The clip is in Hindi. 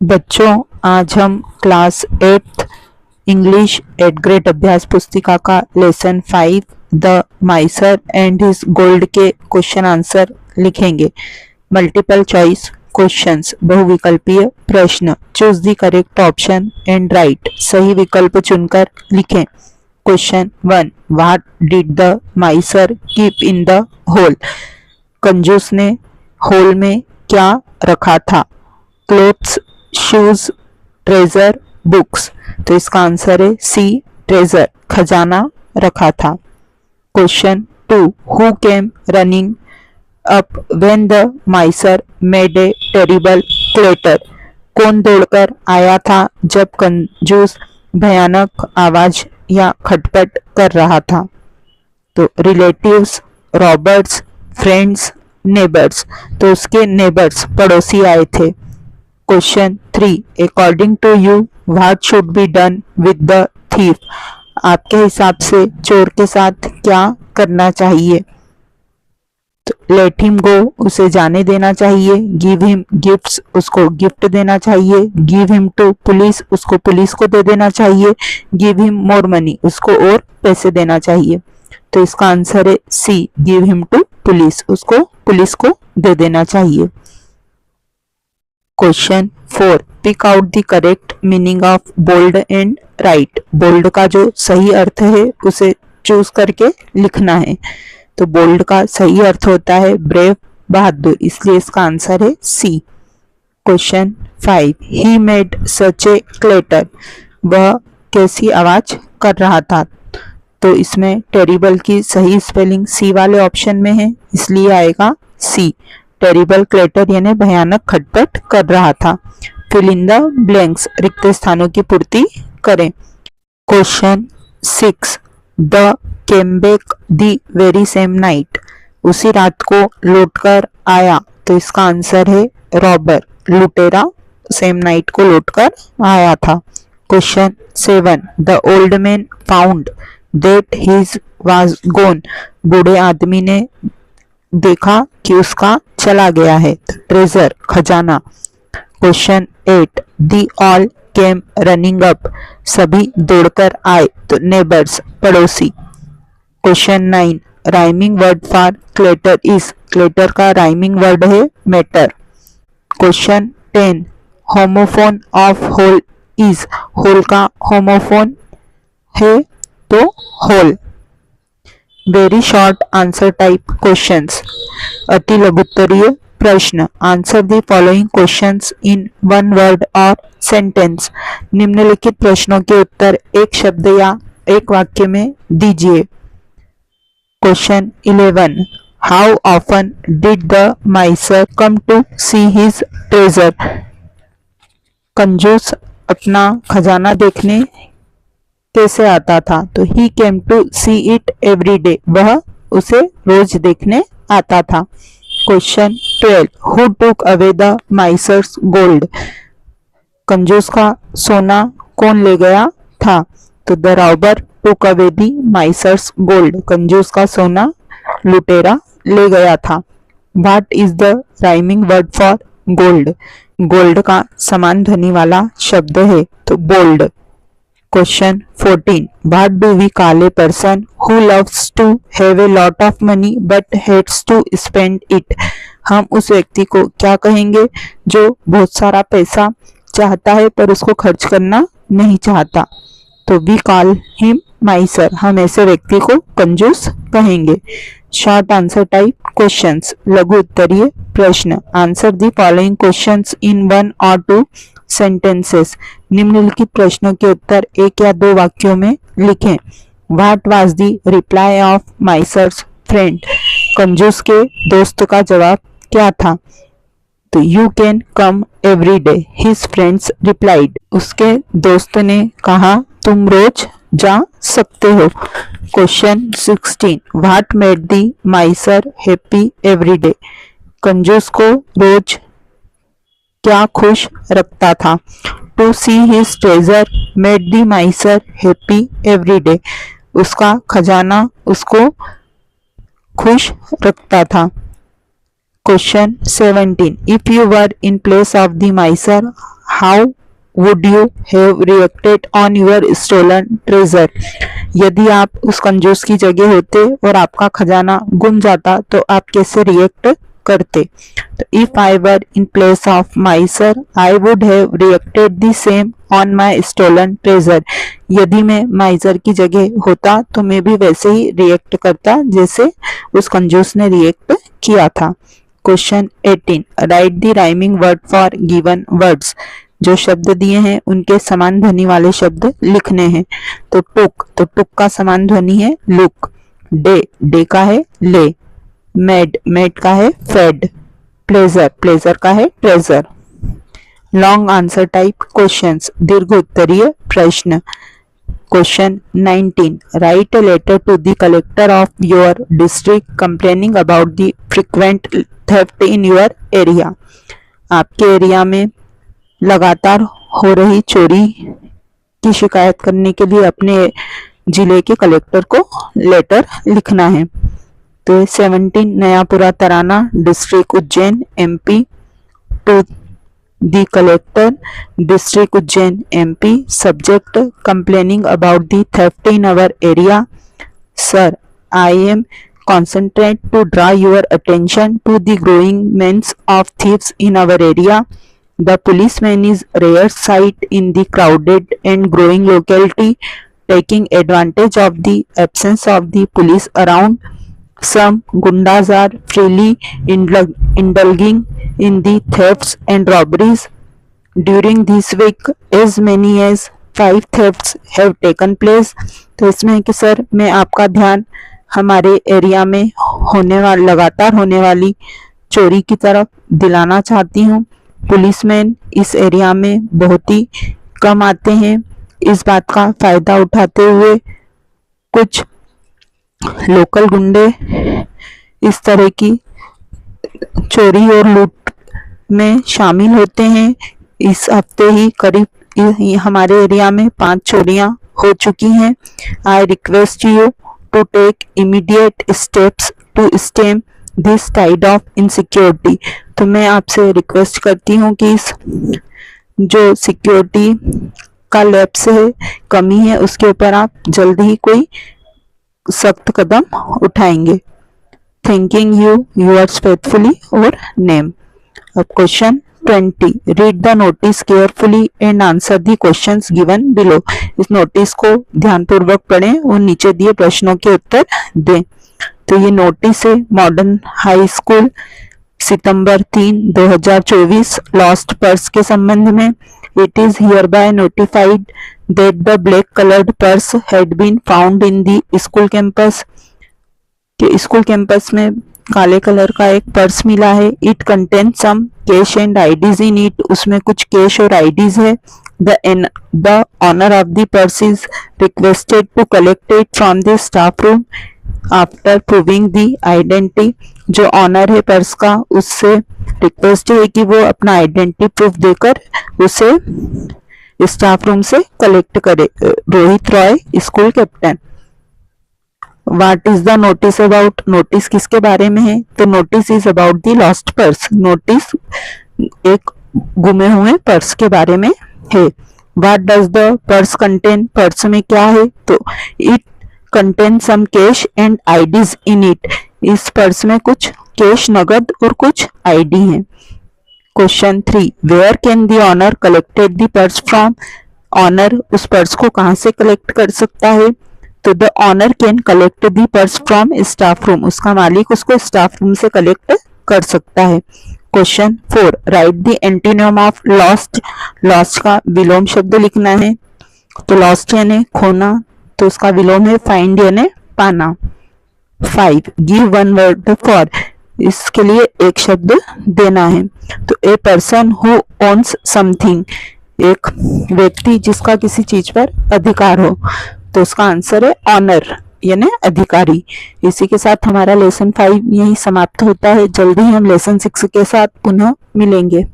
बच्चों, आज हम class 8th English 8th grade अभ्यास पुस्तिका का lesson 5 the miser and his gold के क्वेश्चन आंसर लिखेंगे। मल्टीपल चॉइस क्वेश्चंस, बहुविकल्पीय प्रश्न। Choose the correct option and write, सही विकल्प चुनकर लिखें। Question 1, what did the miser keep in the hole? कंजूस ने होल में क्या रखा था? Clothes, shoes, treasure, books. तो इसका आंसर है सी, ट्रेजर, खजाना रखा था। Question 2, who came running up when the miser made a terrible clatter? कौन दौड़कर आया था जब कंजूस भयानक आवाज या खटपट कर रहा था? तो रिलेटिव्स, रॉबर्ट्स, फ्रेंड्स, नेबर्स। तो उसके नेबर्स, पड़ोसी आए थे। Question 3, according to you what should be done with the thief? आपके हिसाब से चोर के साथ क्या करना चाहिए? तो लेट हिम गो, उसे जाने देना चाहिए। गिव हिम गिफ्ट्स, उसको गिफ्ट देना चाहिए। गिव हिम टू पुलिस, उसको पुलिस को दे देना चाहिए। गिव हिम मोर मनी, उसको और पैसे देना चाहिए। तो इसका आंसर है C, give him to police, उसको पुलिस को दे देना चाहिए। Question 4, pick out the correct meaning of bold and write. Bold का जो सही अर्थ है उसे चूज करके लिखना है। तो बोल्ड का सही अर्थ होता है ब्रेव, बहादुर, इसलिए इसका आंसर है C. Question 5, he made such a clatter. वह कैसी आवाज कर रहा था? तो इसमें टेरिबल की सही स्पेलिंग सी वाले ऑप्शन में है, इसलिए आएगा सी। टेरिबल क्लेटर यानी भयानक खटपट कर रहा था। फिल इन द ब्लैंक्स, रिक्त स्थानों की पूर्ति करें। Question 6, the came back the very same night. उसी रात को लौटकर आया। तो इसका आंसर है रॉबर, लुटेरा, सेम नाइट को लौटकर आया था। Question 7, the old man found that his was gone. बूढ़े आदमी ने देखा कि उसका चला गया है। ट्रेजर, खजाना। Question 8, the all came running up. सभी दौड़कर आए। तो नेबर्स, पड़ोसी। Question 9, rhyming word for clatter is. Clatter का राइमिंग वर्ड है matter. Question 10, homophone of hole is. Hole का होमोफोन है तो hole. Very short answer type questions, अति लघुत्तरीय प्रश्न। Answer the following questions in one word और सेंटेंस। निम्नलिखित प्रश्नों के उत्तर एक शब्द या एक वाक्य में दीजिए। Question 11, how often did the miser come to see his treasure? कंजूस अपना खजाना देखने कैसे आता था? तो he came to see it every day, वह उसे रोज देखने आता था। Question 12, who took away the miser's gold? कंजूस का सोना कौन ले गया था? तो the robber took away the miser's gold. कंजूस का सोना लुटेरा ले गया था। What is the rhyming word for gold? Gold का समान ध्वनि वाला शब्द है तो bold. Question 14, what do we call a person who loves to have a lot of money but hates to spend it? हम उस व्यक्ति को क्या कहेंगे जो बहुत सारा पैसा चाहता है पर उसको खर्च करना नहीं चाहता? तो we call him miser, हम ऐसे व्यक्ति को कंजूस कहेंगे। शॉर्ट आंसर टाइप क्वेश्चंस, लघु उत्तरीय प्रश्न। आंसर द फॉलोइंग क्वेश्चंस इन 1 और 2 सेंटेंसेस। निम्नलिखित प्रश्नों के उत्तर एक या दो वाक्यों में लिखें। What was the reply of miser's friend? कंजूस के दोस्त का जवाब क्या था? तो you can come every day, his friends replied. उसके दोस्त ने कहा तुम रोज जा सकते हो। Question 16, what made the miser happy every day? कंजूस को रोज क्या खुश रखता था? To see his treasure made the miser happy every day. उसका खजाना उसको खुश रखता था। Question 17. If you were in place of the miser, how would you have reacted on your stolen treasure? यदि आप उस कंजूस की जगह होते और आपका खजाना गुम जाता तो आप कैसे रिएक्ट करते? तो if I were in place of miser I would have reacted the same on my stolen treasure. यदि मैं माइजर की जगह होता तो मैं भी वैसे ही रिएक्ट करता जैसे उस कंजूस ने रिएक्ट किया था। Question 18, right the rhyming word for given words. जो शब्द दिए हैं उनके समान ध्वनि वाले शब्द लिखने हैं। तो टुक का समान ध्वनि है लुक, डे का है ले, मेड का है फेड, प्लेजर का है treasure. Long answer type questions, दीर्घ उत्तरीय प्रश्न। Question 19, write a letter to the collector of your district complaining about the frequent theft in your area. आपके एरिया में लगातार हो रही चोरी की शिकायत करने के लिए अपने जिले के कलेक्टर को लेटर लिखना है। तो 17, Nayapura Tarana district Ujjain MP to the collector district Ujjain MP, subject complaining about the theft in our area. Sir, I am concentrate to draw your attention to the growing menace of thieves in our area. The policeman is rare sight in the crowded and growing locality, taking advantage of the absence of the police around. Some gundas are freely indulging in the thefts and robberies. During this week, as many as 5 thefts have taken place. तो इसमें है कि सर मैं आपका ध्यान हमारे एरिया में लगातार होने वाली चोरी की तरफ दिलाना चाहती हूँ। पुलिसमैन इस एरिया में बहुत ही कम आते हैं। इस बात का फायदा उठाते हुए कुछ लोकल गुंडे इस तरह की चोरी और लूट में शामिल होते हैं। इस हफ्ते ही करीब हमारे एरिया में 5 चोरियां हो चुकी हैं। I request you to take immediate steps to stem this tide of insecurity। तो मैं आपसे रिक्वेस्ट करती हूँ कि इस जो सिक्योरिटी का लैप्स है, कमी है, उसके ऊपर आप जल्दी ही कोई सख्त कदम उठाएंगे। थैंकिंग यू, yours faithfully और नेम। अब question 20, read the notice carefully and answer the questions given below. इस नोटिस को ध्यानपूर्वक पढ़ें और नीचे दिए प्रश्नों के उत्तर दें। तो ये नोटिस है मॉडर्न हाई स्कूल सितंबर 3, 2024 लॉस्ट पर्स के संबंध में। It is hereby notified that the black coloured purse had been found in the school campus. कि स्कूल कैंपस में काले कलर का एक पर्स मिला है। It contain some cash and IDs in it. उसमें कुछ कैश और आईडीज है। The owner of the purse is requested to collect it from the staff room after proving the identity. जो ऑनर है पर्स का, उससे रिक्वेस्ट है कि वो अपना आइडेंटिटी प्रूफ देकर उसे स्टाफ रूम से कलेक्ट करे। Rohit Roy, school captain. What is the notice about? Notice किसके बारे में है? तो notice is about the lost purse. Notice एक गुमे हुए पर्स के बारे में है। What does the purse contain? Purse में क्या है? तो it contains some cash and IDs in it। इस पर्स में कुछ कैश नगद और कुछ आईडी हैं। Question 3, Where can the owner collected the purse from? Owner उस पर्स को कहाँ से कलेक्ट कर सकता है? तो the owner can collect the purse from staff room. उसका मालिक उसको स्टाफ रूम से कलेक्ट कर सकता है। Question 4, write the antonym of lost. Lost का विलोम शब्द लिखना है। तो लॉस्ट यानी खोना, तो उसका विलोम है फाइंड यानी पाना। 5, गिव वन वर्ड फॉर। इसके लिए एक शब्द देना है। तो a person who owns something, एक व्यक्ति जिसका किसी चीज पर अधिकार हो। तो उसका आंसर है ऑनर यानी अधिकारी। इसी के साथ हमारा लेसन 5 यही समाप्त होता है। जल्दी ही हम लेसन 6 के साथ पुनः मिलेंगे।